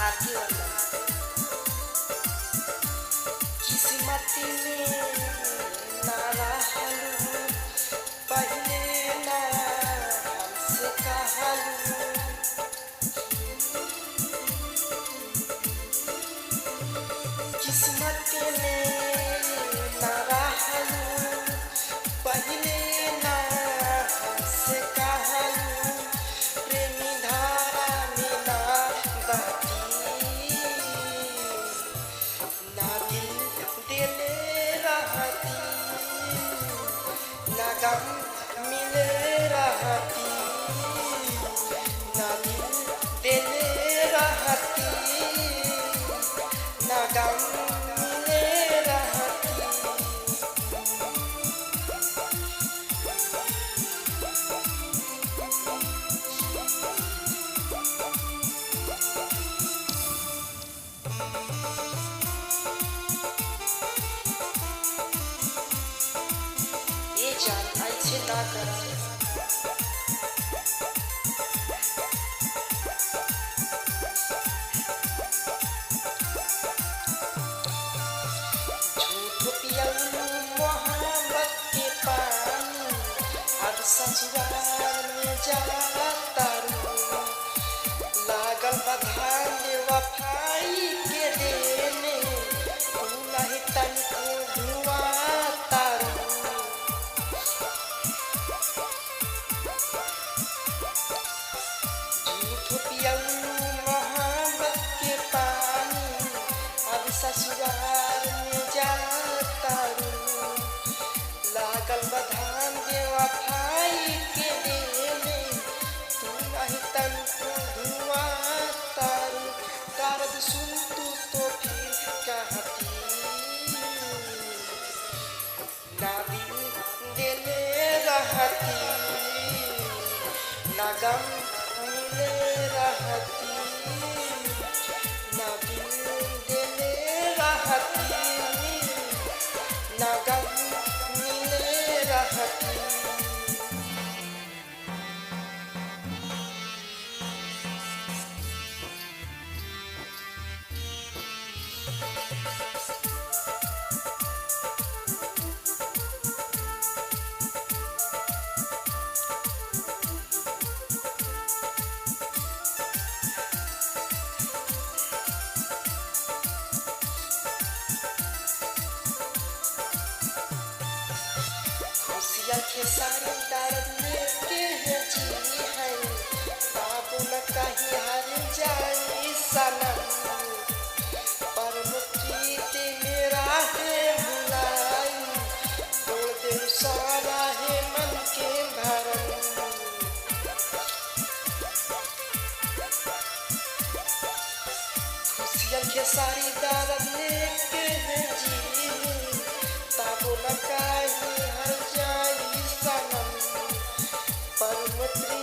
आगे वाला किस्मत में ना रहलू पहले ना हमसे कहलू किस्मत में ना रहलू पहले ना हमसे कहलू प्रेमी धारा में ना बहती ना दिल दिले रहती ना गम मिले रहती ना दिल दिले रहती ना गम मिले रहती ये जान ऐसे ना कर झूठ पियलू मोहब्बत के पानी अब ससुराल में जाता रू लागल बधान वफाई के देने तू नहीं तनिको धुआं तारू झूठ पियलू मोहब्बत के पानी अब ससुराल में जाता रू लागल बधान वफाई के देने तू नहीं तनिको धुआं तारू दर्द सुन तू तो फिर कहती ना दिल दिले रहती ना गम मिले रहती ना दिल दिले रहती ना गम मिले रहती खुशियाँ के सारे दर्द लेके है जी है बाबू न कहीं हार जाए सनम पर मुट्ठी मेरा है भुलाई तोड़ दे सारा है मन के भरम खुशियाँ के सारी दर्द लेके है जी बाबू न कहीं हर जाई सनम पर मुट्ठी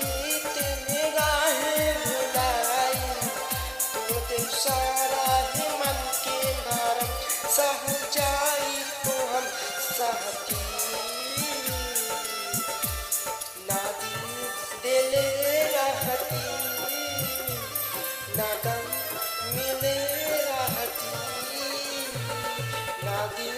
मेरा है भुलाई तोड़ दे सारा है मन के भरम सह जाई तो हम सहती ना दिल दिले रहती ना गम मिले रहती ना दिल